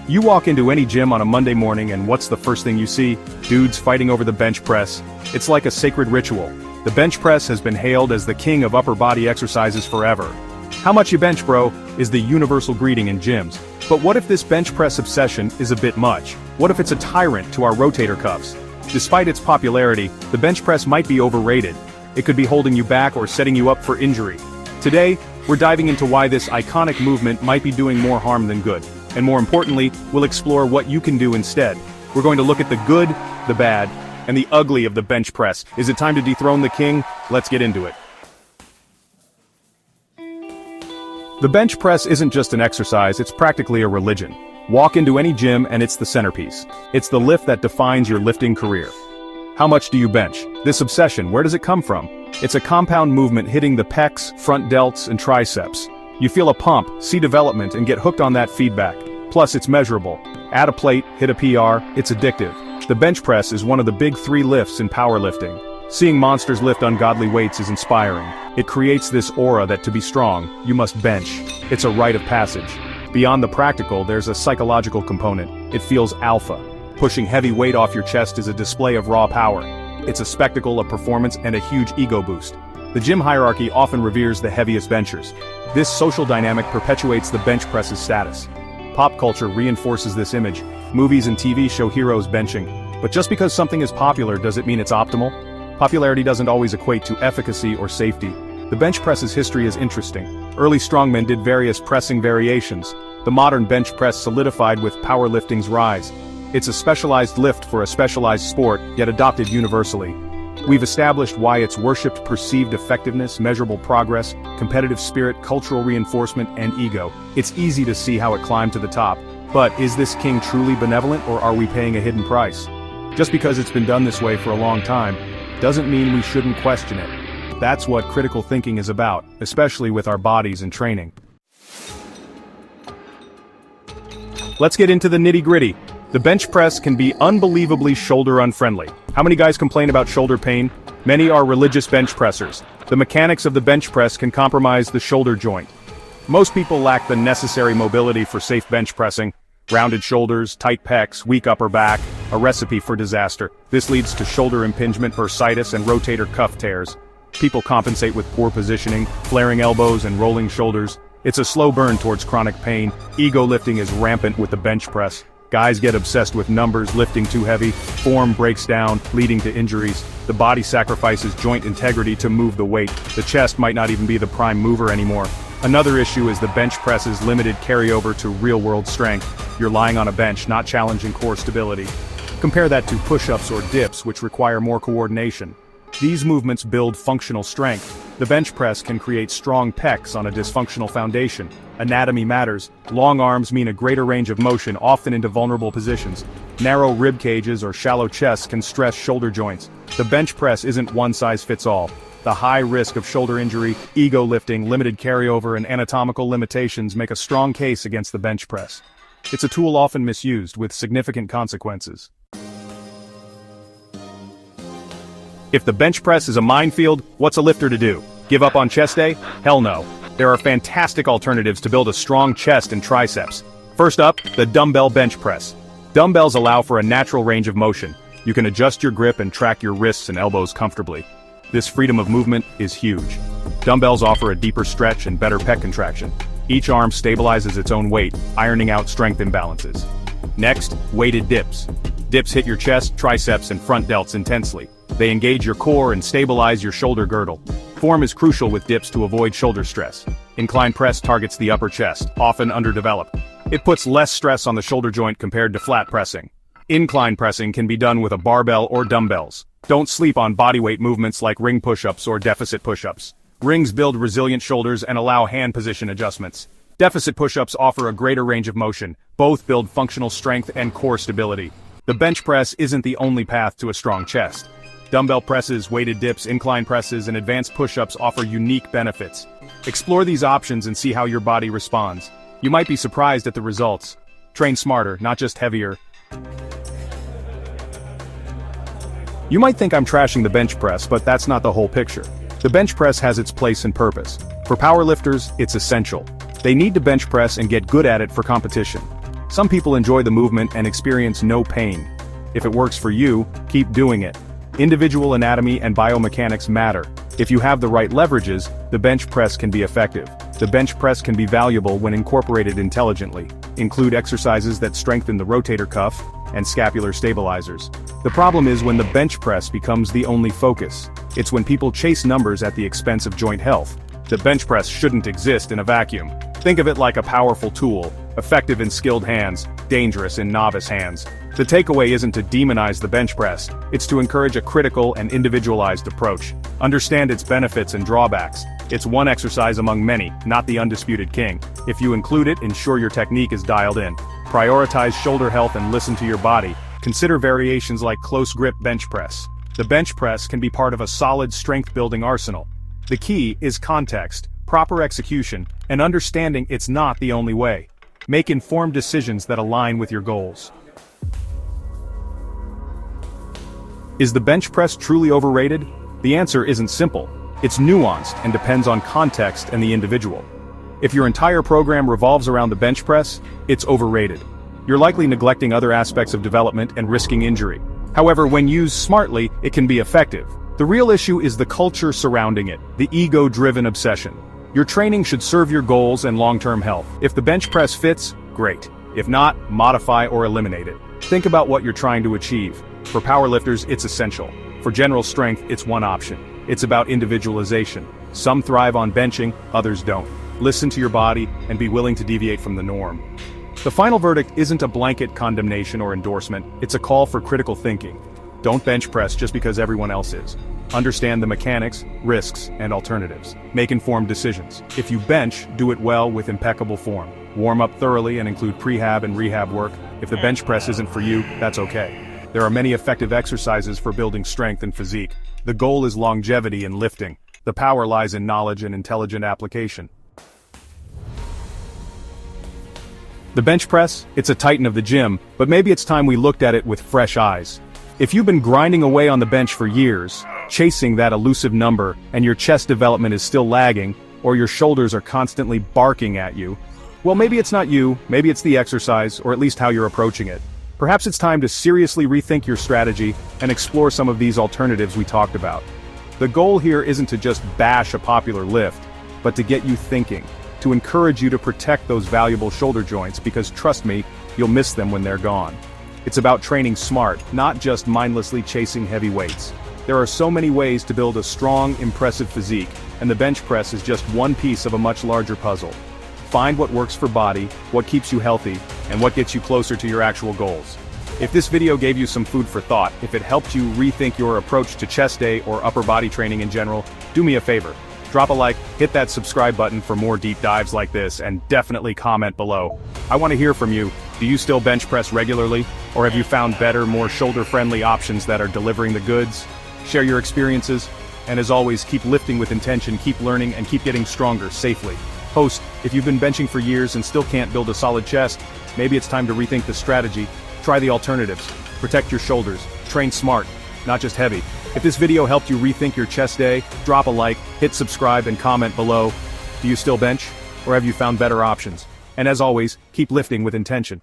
You walk into any gym on a Monday morning and what's the first thing you see? Dudes fighting over the bench press. It's like a sacred ritual. The bench press has been hailed as the king of upper body exercises forever. "How much you bench, bro?" is the universal greeting in gyms. But what if this bench press obsession is a bit much? What if it's a tyrant to our rotator cuffs? Despite its popularity, the bench press might be overrated. It could be holding you back or setting you up for injury. Today, we're diving into why this iconic movement might be doing more harm than good. And more importantly, we'll explore what you can do instead. We're going to look at the good, the bad, and the ugly of the bench press. Is it time to dethrone the king? Let's get into it. The bench press isn't just an exercise, it's practically a religion. Walk into any gym and it's the centerpiece. It's the lift that defines your lifting career. How much do you bench? This obsession, where does it come from? It's a compound movement hitting the pecs, front delts, and triceps. You feel a pump, see development, and get hooked on that feedback. Plus, it's measurable. Add a plate, hit a PR, it's addictive. The bench press is one of the big three lifts in powerlifting. Seeing monsters lift ungodly weights is inspiring. It creates this aura that to be strong, you must bench. It's a rite of passage. Beyond the practical, there's a psychological component. It feels alpha. Pushing heavy weight off your chest is a display of raw power. It's a spectacle of performance and a huge ego boost. The gym hierarchy often reveres the heaviest benchers. This social dynamic perpetuates the bench press's status. Pop culture reinforces this image. Movies and TV show heroes benching. But just because something is popular, does it mean it's optimal? Popularity doesn't always equate to efficacy or safety. The bench press's history is interesting. Early strongmen did various pressing variations. The modern bench press solidified with powerlifting's rise. It's a specialized lift for a specialized sport, yet adopted universally. We've established why it's worshipped: perceived effectiveness, measurable progress, competitive spirit, cultural reinforcement, and ego. It's easy to see how it climbed to the top. But is this king truly benevolent, or are we paying a hidden price? Just because it's been done this way for a long time, doesn't mean we shouldn't question it. That's what critical thinking is about, especially with our bodies and training. Let's get into the nitty-gritty. The bench press can be unbelievably shoulder unfriendly. How many guys complain about shoulder pain? Many are religious bench pressers. The mechanics of the bench press can compromise the shoulder joint. Most people lack the necessary mobility for safe bench pressing. Rounded shoulders, tight pecs, weak upper back, a recipe for disaster. This leads to shoulder impingement, bursitis, and rotator cuff tears. People compensate with poor positioning, flaring elbows, and rolling shoulders. It's a slow burn towards chronic pain. Ego lifting is rampant with the bench press. Guys get obsessed with numbers, lifting too heavy, form breaks down, leading to injuries. The body sacrifices joint integrity to move the weight. The chest might not even be the prime mover anymore. Another issue is the bench press's limited carryover to real-world strength. You're lying on a bench, not challenging core stability. Compare that to push-ups or dips, which require more coordination. These movements build functional strength. The bench press can create strong pecs on a dysfunctional foundation. Anatomy matters. Long arms mean a greater range of motion, often into vulnerable positions. Narrow rib cages or shallow chests can stress shoulder joints. The bench press isn't one size fits all. The high risk of shoulder injury, ego lifting, limited carryover, and anatomical limitations make a strong case against the bench press. It's a tool often misused, with significant consequences. If the bench press is a minefield, what's a lifter to do? Give up on chest day? Hell no. There are fantastic alternatives to build a strong chest and triceps. First up, the dumbbell bench press. Dumbbells allow for a natural range of motion. You can adjust your grip and track your wrists and elbows comfortably. This freedom of movement is huge. Dumbbells offer a deeper stretch and better pec contraction. Each arm stabilizes its own weight, ironing out strength imbalances. Next, weighted dips. Dips hit your chest, triceps, and front delts intensely. They engage your core and stabilize your shoulder girdle. Form is crucial with dips to avoid shoulder stress. Incline press targets the upper chest, often underdeveloped. It puts less stress on the shoulder joint compared to flat pressing. Incline pressing can be done with a barbell or dumbbells. Don't sleep on bodyweight movements like ring push-ups or deficit push-ups. Rings build resilient shoulders and allow hand position adjustments. Deficit push-ups offer a greater range of motion. Both build functional strength and core stability. The bench press isn't the only path to a strong chest. Dumbbell presses, weighted dips, incline presses, and advanced push-ups offer unique benefits. Explore these options and see how your body responds. You might be surprised at the results. Train smarter, not just heavier. You might think I'm trashing the bench press, but that's not the whole picture. The bench press has its place and purpose. For powerlifters, it's essential. They need to bench press and get good at it for competition. Some people enjoy the movement and experience no pain. If it works for you, keep doing it. Individual anatomy and biomechanics matter. If you have the right leverages, the bench press can be effective. The bench press can be valuable when incorporated intelligently. Include exercises that strengthen the rotator cuff and scapular stabilizers. The problem is when the bench press becomes the only focus. It's when people chase numbers at the expense of joint health. The bench press shouldn't exist in a vacuum. Think of it like a powerful tool, effective in skilled hands, dangerous in novice hands. The takeaway isn't to demonize the bench press, it's to encourage a critical and individualized approach. Understand its benefits and drawbacks. It's one exercise among many, not the undisputed king. If you include it, ensure your technique is dialed in. Prioritize shoulder health and listen to your body. Consider variations like close grip bench press. The bench press can be part of a solid strength-building arsenal. The key is context, proper execution, and understanding it's not the only way. Make informed decisions that align with your goals. Is the bench press truly overrated? The answer isn't simple. It's nuanced and depends on context and the individual. If your entire program revolves around the bench press, it's overrated. You're likely neglecting other aspects of development and risking injury. However, when used smartly, it can be effective. The real issue is the culture surrounding it, the ego-driven obsession. Your training should serve your goals and long-term health. If the bench press fits, great. If not, modify or eliminate it. Think about what you're trying to achieve. For powerlifters, it's essential. For general strength, it's one option. It's about individualization. Some thrive on benching, others don't. Listen to your body and be willing to deviate from the norm. The final verdict isn't a blanket condemnation or endorsement, it's a call for critical thinking. Don't bench press just because everyone else is. Understand the mechanics, risks, and alternatives. Make informed decisions. If you bench, do it well with impeccable form. Warm up thoroughly and include prehab and rehab work. If the bench press isn't for you, that's okay. There are many effective exercises for building strength and physique. The goal is longevity in lifting. The power lies in knowledge and intelligent application. The bench press, it's a titan of the gym, but maybe it's time we looked at it with fresh eyes. If you've been grinding away on the bench for years, chasing that elusive number, and your chest development is still lagging, or your shoulders are constantly barking at you, well, maybe it's not you, maybe it's the exercise, or at least how you're approaching it. Perhaps it's time to seriously rethink your strategy and explore some of these alternatives we talked about. The goal here isn't to just bash a popular lift, but to get you thinking, to encourage you to protect those valuable shoulder joints because trust me, you'll miss them when they're gone. It's about training smart, not just mindlessly chasing heavy weights. There are so many ways to build a strong, impressive physique, and the bench press is just one piece of a much larger puzzle. Find what works for body, what keeps you healthy, and what gets you closer to your actual goals. If this video gave you some food for thought, if it helped you rethink your approach to chest day or upper body training in general, do me a favor. Drop a like, hit that subscribe button for more deep dives like this, and definitely comment below. I want to hear from you. Do you still bench press regularly? Or have you found better, more shoulder-friendly options that are delivering the goods? Share your experiences. And as always, keep lifting with intention, keep learning, and keep getting stronger safely. Host, if you've been benching for years and still can't build a solid chest, maybe it's time to rethink the strategy. Try the alternatives. Protect your shoulders. Train smart, not just heavy. If this video helped you rethink your chest day, drop a like, hit subscribe, and comment below. Do you still bench? Or have you found better options? And as always, keep lifting with intention.